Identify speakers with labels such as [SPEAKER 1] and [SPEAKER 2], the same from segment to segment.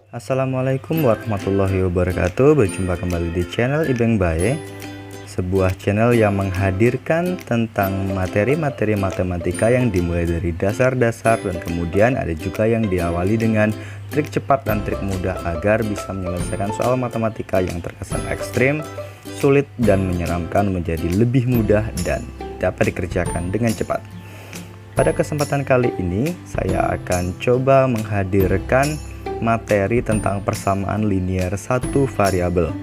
[SPEAKER 1] Assalamualaikum warahmatullahi wabarakatuh. Berjumpa kembali di channel Ibeng Bae, sebuah channel yang menghadirkan tentang materi-materi matematika yang dimulai dari dasar-dasar dan kemudian ada juga yang diawali dengan trik cepat dan trik mudah agar bisa menyelesaikan soal matematika yang terkesan ekstrim, sulit dan menyeramkan menjadi lebih mudah dan dapat dikerjakan dengan cepat. Pada kesempatan kali ini saya akan coba menghadirkan materi tentang persamaan linear satu variabel.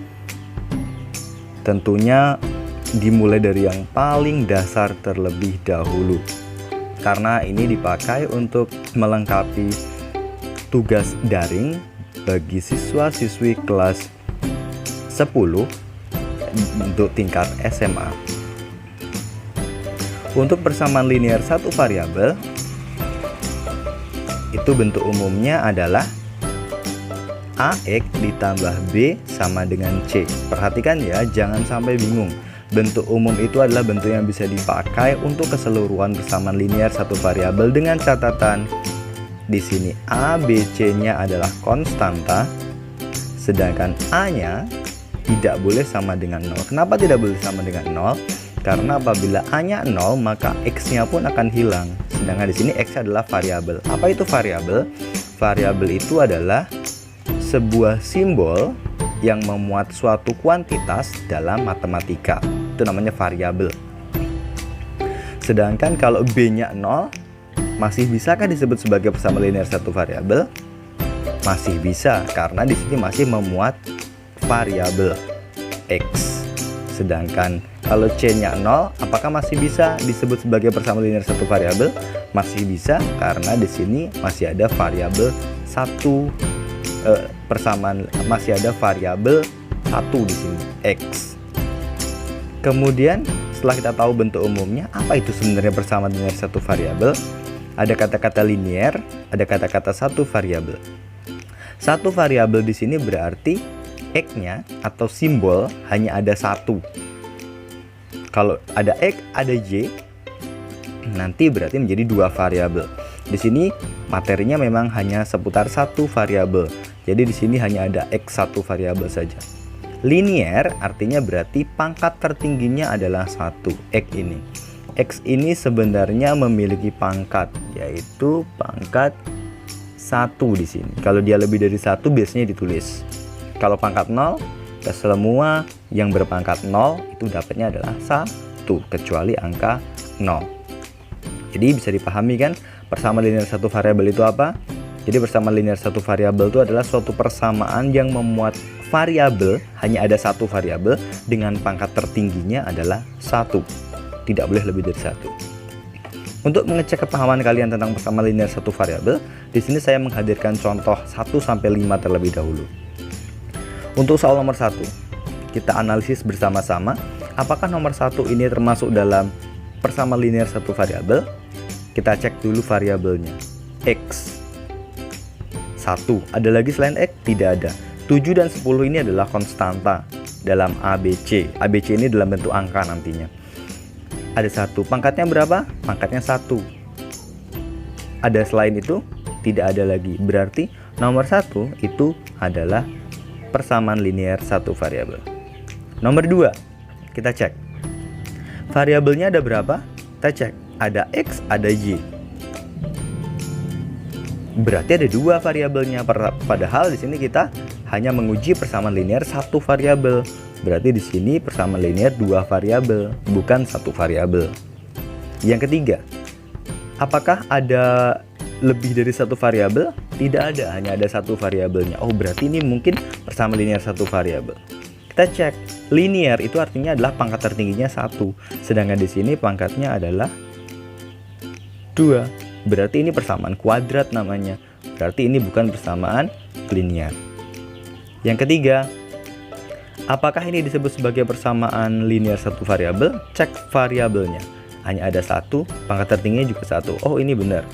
[SPEAKER 1] Tentunya dimulai dari yang paling dasar terlebih dahulu, karena ini dipakai untuk melengkapi tugas daring bagi siswa-siswi kelas 10 untuk tingkat SMA. Untuk persamaan linear satu variabel, itu bentuk umumnya adalah AX ditambah B sama dengan C. Perhatikan ya, jangan sampai bingung. Bentuk umum itu adalah bentuk yang bisa dipakai untuk keseluruhan persamaan linear satu variabel dengan catatan di sini A, B, C-nya adalah konstanta, sedangkan A-nya tidak boleh sama dengan 0. Kenapa tidak boleh sama dengan 0? Karena apabila A-nya 0, maka X-nya pun akan hilang. Sedangkan di sini X adalah variabel. Apa itu variabel? Variabel itu adalah sebuah simbol yang memuat suatu kuantitas dalam matematika. Itu namanya variabel. Sedangkan kalau B-nya 0, masih bisakah disebut sebagai persamaan linear satu variabel? Masih bisa, karena di sini masih memuat variabel X. Sedangkan kalau C-nya 0, apakah masih bisa disebut sebagai persamaan linear satu variabel? Masih bisa, karena di sini masih ada variabel satu. Persamaan masih ada variabel 1 di sini, X. Kemudian setelah kita tahu bentuk umumnya, apa itu sebenarnya persamaan linear satu variabel? Ada kata-kata linear, ada kata-kata satu variabel. Satu variabel di sini berarti X-nya atau simbol hanya ada satu. Kalau ada X, ada Y, nanti berarti menjadi dua variabel. Di sini materinya memang hanya seputar satu variabel. Jadi di sini hanya ada X satu variabel saja. Linear artinya berarti pangkat tertingginya adalah 1, X ini. X ini sebenarnya memiliki pangkat, yaitu pangkat 1 di sini. Kalau dia lebih dari 1 biasanya ditulis. Kalau pangkat 0, semua yang berpangkat 0 itu dapatnya adalah 1, kecuali angka 0. Jadi bisa dipahami kan persamaan linear satu variabel itu apa? Jadi persamaan linear satu variabel itu adalah suatu persamaan yang memuat variabel, hanya ada satu variabel dengan pangkat tertingginya adalah 1. Tidak boleh lebih dari 1. Untuk mengecek kepahaman kalian tentang persamaan linear satu variabel, di sini saya menghadirkan contoh 1 sampai 5 terlebih dahulu. Untuk soal nomor 1, kita analisis bersama-sama apakah nomor 1 ini termasuk dalam persamaan linear satu variabel. Kita cek dulu variabelnya. X 1. Ada lagi selain X? Tidak ada. 7 dan 10 ini adalah konstanta dalam ABC. ABC ini dalam bentuk angka nantinya. Ada 1. Pangkatnya berapa? Pangkatnya 1. Ada selain itu? Tidak ada lagi. Berarti nomor 1 itu adalah persamaan linear satu variabel. Nomor 2, kita cek. Variabelnya ada berapa? Kita cek. Ada X, ada Y. Berarti ada dua variabelnya. Padahal di sini kita hanya menguji persamaan linear satu variabel. Berarti di sini persamaan linear dua variabel, bukan satu variabel. Yang ketiga, apakah ada lebih dari satu variabel? Tidak ada, hanya ada satu variabelnya. Oh, berarti ini mungkin persamaan linear satu variabel. Kita cek. Linear itu artinya adalah pangkat tertingginya 1, sedangkan di sini pangkatnya adalah 2. Berarti ini persamaan kuadrat namanya. Berarti ini bukan persamaan linear. Yang ketiga, apakah ini disebut sebagai persamaan linear satu variabel? Cek variabelnya. Hanya ada 1, pangkat tertingginya juga 1. Oh, ini benar.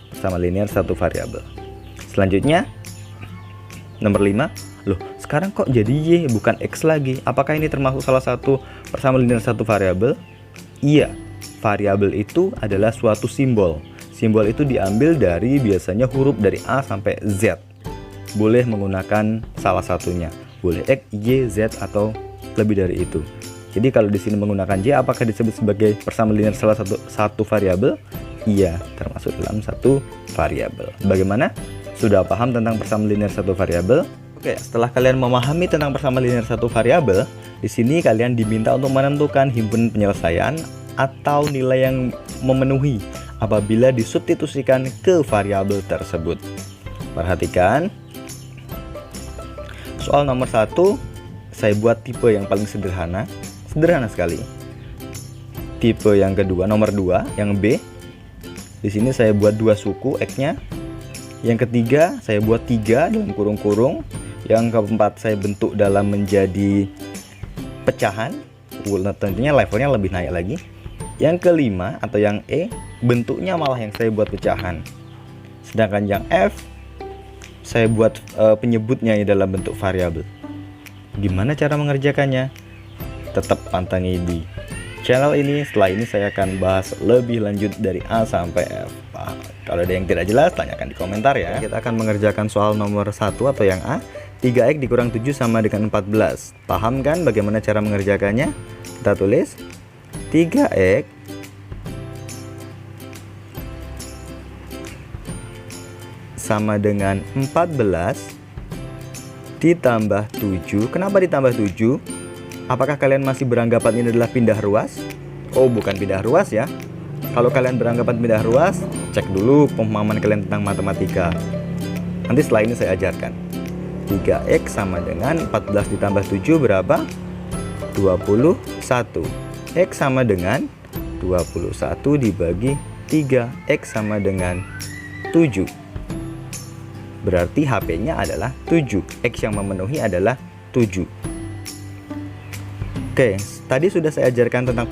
[SPEAKER 1] Persamaan linear satu variabel. Selanjutnya, nomor 5. Loh, sekarang kok jadi Y bukan X lagi? Apakah ini termasuk salah satu persamaan linear satu variabel? Iya, variabel itu adalah suatu simbol. Simbol itu diambil dari biasanya huruf dari A sampai Z. boleh menggunakan salah satunya. Boleh X, Y, Z, atau lebih dari itu. Jadi kalau di sini menggunakan Y, apakah disebut sebagai persamaan linear salah satu variabel? Iya, termasuk dalam satu variabel. Bagaimana? Sudah paham tentang persamaan linear satu variabel? Oke, setelah kalian memahami tentang persamaan linear satu variabel, di sini kalian diminta untuk menentukan himpunan penyelesaian atau nilai yang memenuhi apabila disubstitusikan ke variabel tersebut. Perhatikan, soal nomor 1 saya buat tipe yang paling sederhana sekali. Tipe yang kedua, nomor 2, yang B. Di sini saya buat 2 suku X-nya. Yang ketiga saya buat 3 dalam kurung-kurung. Yang keempat saya bentuk dalam menjadi pecahan. Tentunya levelnya lebih naik lagi. Yang kelima atau yang E, bentuknya malah yang saya buat pecahan. Sedangkan yang F saya buat penyebutnya dalam bentuk variabel. Gimana cara mengerjakannya? Tetap pantangi di channel ini. Setelah ini saya akan bahas lebih lanjut dari A sampai F. Kalau ada yang tidak jelas, tanyakan di komentar ya. Kita akan mengerjakan soal nomor 1 atau yang A. 3x dikurang 7 sama dengan 14. Paham kan bagaimana cara mengerjakannya? Kita tulis 3x sama dengan 14 ditambah 7. Kenapa ditambah 7? Apakah kalian masih beranggapan ini adalah pindah ruas? Oh, bukan pindah ruas ya. Kalau kalian beranggapan pindah ruas, cek dulu pemahaman kalian tentang matematika. Nanti setelah ini saya ajarkan. 3x sama dengan 14 ditambah 7 berapa? 21. X sama dengan 21 dibagi 3. X sama dengan 7. Berarti HP-nya adalah 7. X yang memenuhi adalah 7. Oke, tadi sudah saya ajarkan tentang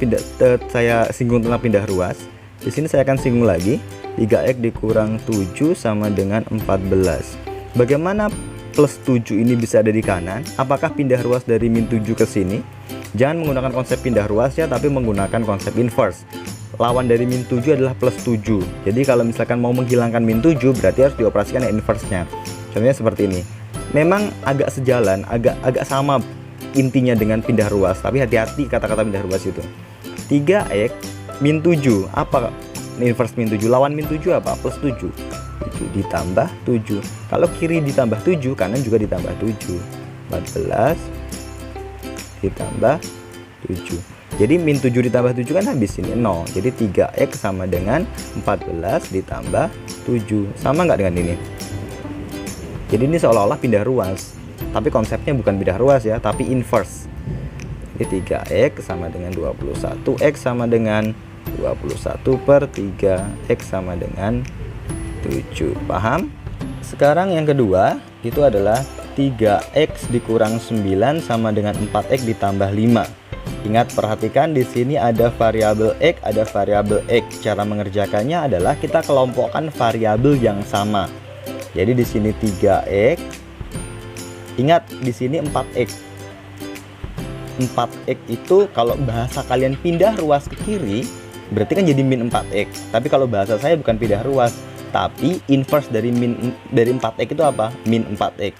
[SPEAKER 1] saya singgung tentang pindah ruas. Di sini saya akan singgung lagi. 3x dikurang 7 sama dengan 14. Bagaimana plus 7 ini bisa ada di kanan? Apakah pindah ruas dari min 7 ke sini? Jangan menggunakan konsep pindah ruas ya, tapi menggunakan konsep inverse. Lawan dari min 7 adalah plus 7. Jadi kalau misalkan mau menghilangkan min 7, berarti harus dioperasikan yang inverse-nya. Contohnya seperti ini. Memang agak sejalan, agak sama intinya dengan pindah ruas, tapi hati-hati kata-kata pindah ruas itu. 3x min 7, apa inverse min 7? Lawan min 7 apa? Plus 7. 7 ditambah 7. Kalau kiri ditambah 7, kanan juga ditambah 7. 14 ditambah 7. Jadi min 7 ditambah 7 kan habis ini 0. Jadi 3x sama dengan 14 ditambah 7. Sama nggak dengan ini? Jadi ini seolah-olah pindah ruas, tapi konsepnya bukan pindah ruas ya, tapi inverse. Jadi 3x sama dengan 21. X sama dengan 21 per 3. X sama dengan 7. Paham? Sekarang yang kedua itu adalah 3x dikurang 9 sama dengan 4x ditambah 5. Ingat, perhatikan di sini ada variabel x, ada variabel x. Cara mengerjakannya adalah kita kelompokkan variabel yang sama. Jadi di sini 3x. Ingat di sini 4x. 4x itu kalau bahasa kalian pindah ruas ke kiri, berarti kan jadi min 4x. Tapi kalau bahasa saya bukan pindah ruas, tapi inverse dari 4x itu apa? Min 4x.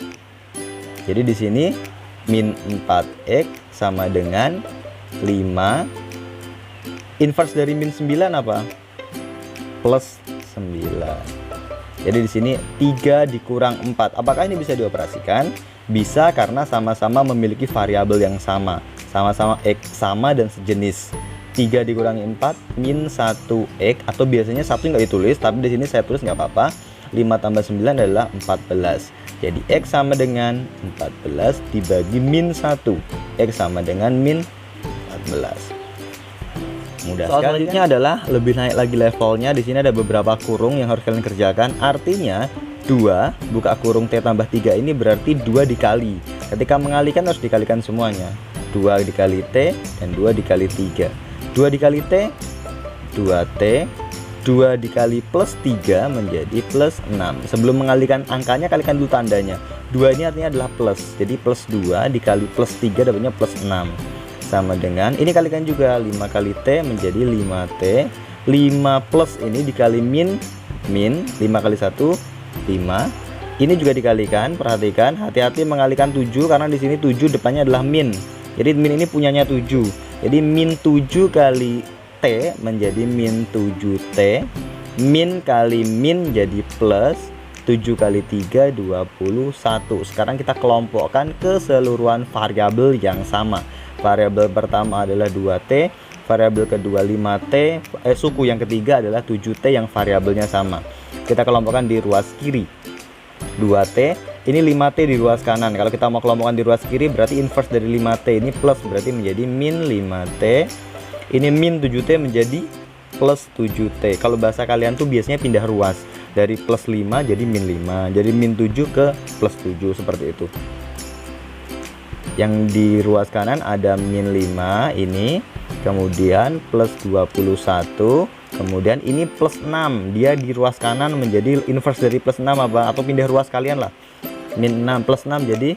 [SPEAKER 1] Jadi di sini min 4x sama dengan 5. Inverse dari min 9 apa? Plus 9. Jadi di sini 3 dikurang 4. Apakah ini bisa dioperasikan? Bisa, karena sama-sama memiliki variabel yang sama. Sama-sama x sama dan sejenis. 3 dikurangi 4 min 1x, atau biasanya 1 nggak ditulis, tapi di sini saya tulis nggak apa-apa. 5 tambah 9 adalah 14. Jadi x sama dengan 14 dibagi min 1. X sama dengan min 14. Mudah sekali. Selanjutnya adalah lebih naik lagi levelnya. Di sini ada beberapa kurung yang harus kalian kerjakan. Artinya 2 buka kurung T tambah 3 ini berarti 2 dikali. Ketika mengalikan harus dikalikan semuanya. 2 dikali T dan 2 dikali 3. 2 dikali T 2T. 2 dikali plus 3 menjadi plus 6. Sebelum mengalihkan angkanya, kalikan dulu tandanya. 2 ini artinya adalah plus. Jadi plus 2 dikali plus 3 dapatnya plus 6. Sama dengan, ini kalikan juga, 5 kali T menjadi 5T. 5 plus ini dikali min 5 kali 1 5. Ini juga dikalikan, perhatikan, hati-hati mengalikan 7 karena di sini 7 depannya adalah min. Jadi min ini punyanya 7. Jadi min 7 kali T menjadi min 7T. Min kali min jadi plus 7 kali 3 21. Sekarang kita kelompokkan keseluruhan variabel yang sama. Variabel pertama adalah 2T, variabel kedua 5T, suku yang ketiga adalah 7T yang variabelnya sama. Kita kelompokkan di ruas kiri 2T, ini 5T di ruas kanan. Kalau kita mau kelompokkan di ruas kiri berarti inverse dari 5T, ini plus berarti menjadi min 5T. Ini min 7T menjadi plus 7T. Kalau bahasa kalian tuh biasanya pindah ruas dari plus 5 jadi min 5, jadi min 7 ke plus 7 seperti itu. Yang di ruas kanan ada min 5 ini, kemudian plus 21, kemudian ini plus 6. Dia di ruas kanan menjadi inverse dari plus 6 apa, atau pindah ruas kalian lah. Min 6 plus 6 jadi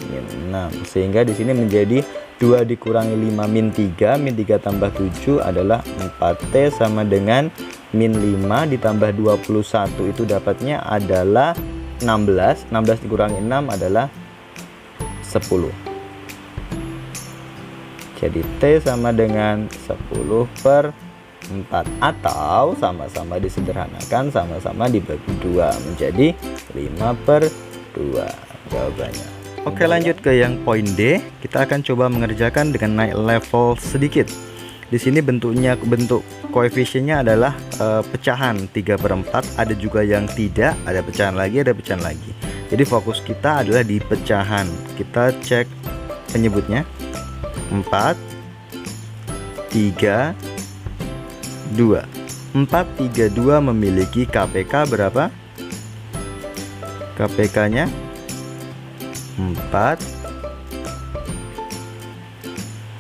[SPEAKER 1] min 6, sehingga di sini menjadi 2 dikurangi 5 min 3, min 3 tambah 7 adalah 4T sama dengan min 5 ditambah 21, itu dapatnya adalah 16. 16 dikurangi 6 adalah 10. Jadi T sama dengan 10 per 4, atau sama-sama disederhanakan, sama-sama dibagi 2 menjadi 5 per 2 jawabannya. Oke, lanjut ke yang poin D. Kita akan coba mengerjakan dengan naik level sedikit. Di sini bentuk koefisiennya adalah pecahan 3/4. Ada juga yang tidak, ada pecahan lagi, ada pecahan lagi. Jadi fokus kita adalah di pecahan. Kita cek penyebutnya 4 3 2. 4 3 2 memiliki KPK berapa? KPK nya 4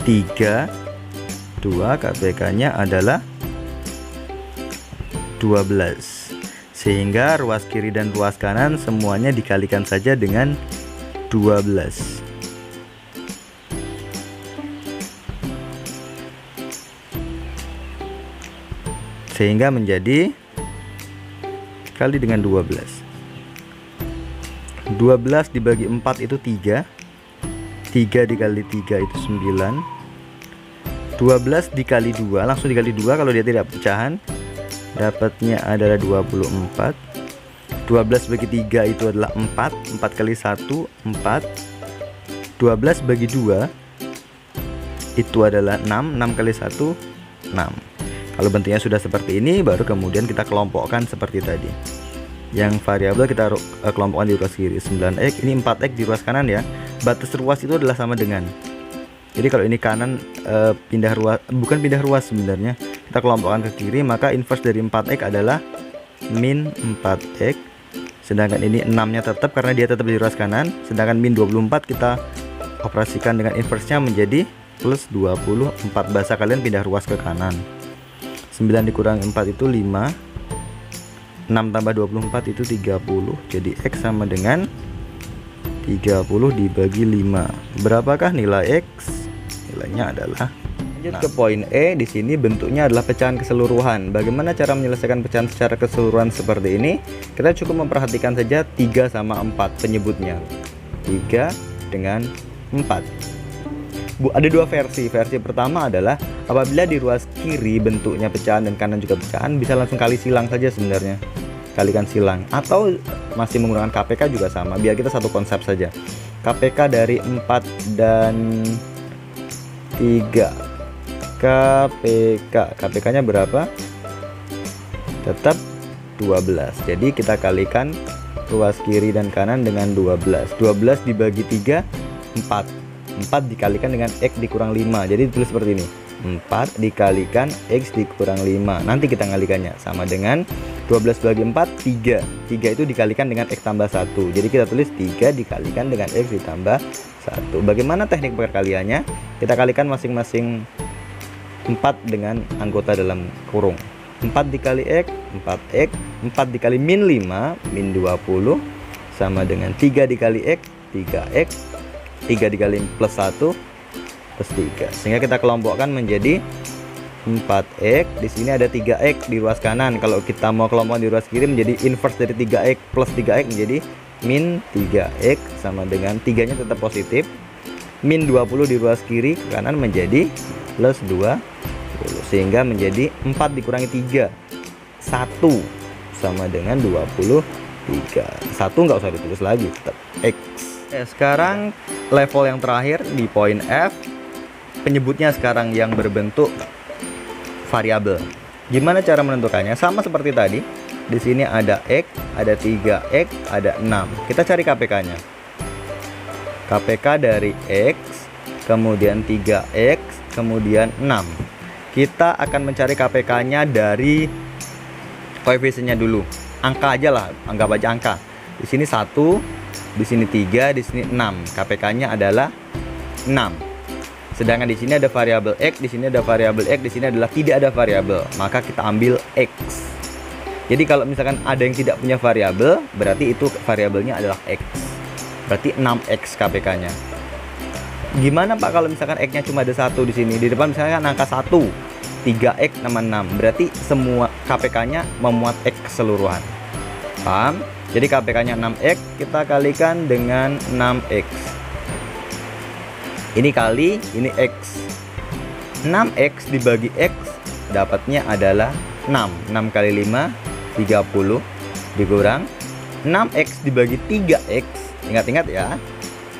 [SPEAKER 1] 3 2, KPK nya adalah 12. Sehingga ruas kiri dan ruas kanan semuanya dikalikan saja dengan 12. Sehingga menjadi kali dengan 12. 12 dibagi 4 itu 3. 3 dikali 3 itu 9. 12 dikali 2, langsung dikali 2 kalau dia tidak pecahan. Dapatnya adalah 24. 12 bagi 3 itu adalah 4. 4 kali 1 4. 12 bagi 2 itu adalah 6. 6 kali 1 6. Kalau bentuknya sudah seperti ini, baru kemudian kita kelompokkan seperti tadi. Yang variabel kita kelompokkan di ruas kiri 9x, ini 4x di ruas kanan ya. Batas ruas itu adalah sama dengan. Jadi kalau ini kanan pindah ruas, bukan pindah ruas sebenarnya. Kita kelompokkan ke kiri, maka inverse dari 4x adalah min 4x. Sedangkan ini 6-nya tetap karena dia tetap di ruas kanan. Sedangkan min 24 kita operasikan dengan inverse-nya menjadi plus 24. Bahasa kalian pindah ruas ke kanan. 9 dikurangi 4 itu 5. 6 tambah 24 itu 30. Jadi X sama dengan 30 dibagi 5. Berapakah nilai X? Nilainya adalah. Lanjut ke poin E. Di sini bentuknya adalah pecahan keseluruhan. Bagaimana cara menyelesaikan pecahan secara keseluruhan seperti ini? Kita cukup memperhatikan saja 3 sama 4 penyebutnya. 3 dengan 4. Ada dua versi. Versi pertama adalah apabila di ruas kiri bentuknya pecahan dan kanan juga pecahan, bisa langsung kali silang saja sebenarnya. Kalikan silang. Atau masih menggunakan KPK juga sama. Biar kita satu konsep saja. KPK dari 4 dan 3. KPK nya berapa? Tetap 12. Jadi kita kalikan ruas kiri dan kanan dengan 12. 12 dibagi 3 4. 4 dikalikan dengan X dikurang 5. Jadi ditulis seperti ini. 4 dikalikan X dikurang 5. Nanti kita ngalikannya sama dengan 12 bagi 4 3. 3 itu dikalikan dengan X tambah 1. Jadi kita tulis 3 dikalikan dengan X ditambah 1. Bagaimana teknik perkaliannya? Kita kalikan masing-masing 4 dengan anggota dalam kurung. 4 dikali X 4X. 4 dikali min 5 min 20 sama dengan 3 dikali X 3X. 3 dikali plus 1 plus 3. Sehingga kita kelompokkan menjadi 4x. Di sini ada 3x di ruas kanan. Kalau kita mau kelompokkan di ruas kiri menjadi inverse dari 3x plus 3x menjadi min 3x sama dengan 3-nya tetap positif, min 20 di ruas kiri ke kanan menjadi plus 20, sehingga menjadi 4 dikurangi 3, 1 sama dengan 23. 1 nggak usah ditulis lagi, tetap x. Sekarang level yang terakhir di poin F, penyebutnya sekarang yang berbentuk variabel. Gimana cara menentukannya? Sama seperti tadi. Di sini ada x, ada 3x, ada 6. Kita cari KPK-nya. KPK dari x, kemudian 3x, kemudian 6. Kita akan mencari KPK-nya dari koefisiennya dulu. Angka aja lah, anggap aja angka. Di sini 1, di sini 3, di sini 6. KPK-nya adalah 6. Sedangkan di sini ada variabel x, di sini ada variabel x, di sini adalah tidak ada variabel. Maka kita ambil x. Jadi kalau misalkan ada yang tidak punya variabel, berarti itu variabelnya adalah x. Berarti 6x KPK-nya. Gimana Pak kalau misalkan x-nya cuma ada 1 di sini? Di depan misalkan angka 1, 3x sama 6. Berarti semua KPK-nya memuat x keseluruhan. Paham? Jadi KPK-nya 6x, kita kalikan dengan 6x. Ini kali, ini x. 6x dibagi x, dapatnya adalah 6. 6 kali 5, 30. Dikurang 6x dibagi 3x. Ingat-ingat ya,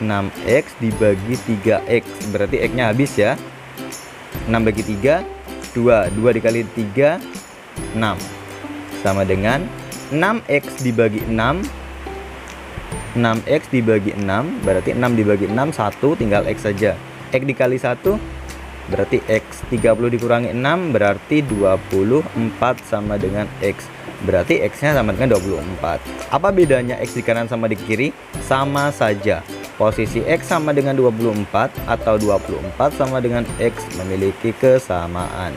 [SPEAKER 1] 6x dibagi 3x. Berarti x-nya habis ya. 6 bagi 3, 2. 2 dikali 3, 6. Sama dengan 6x dibagi 6. 6x dibagi 6, berarti 6 dibagi 6, 1, tinggal x saja. X dikali 1, berarti x. 30 dikurangi 6, berarti 24 sama dengan x. Berarti x-nya sama dengan 24. Apa bedanya x di kanan sama di kiri? Sama saja. Posisi x sama dengan 24 atau 24 sama dengan x memiliki kesamaan.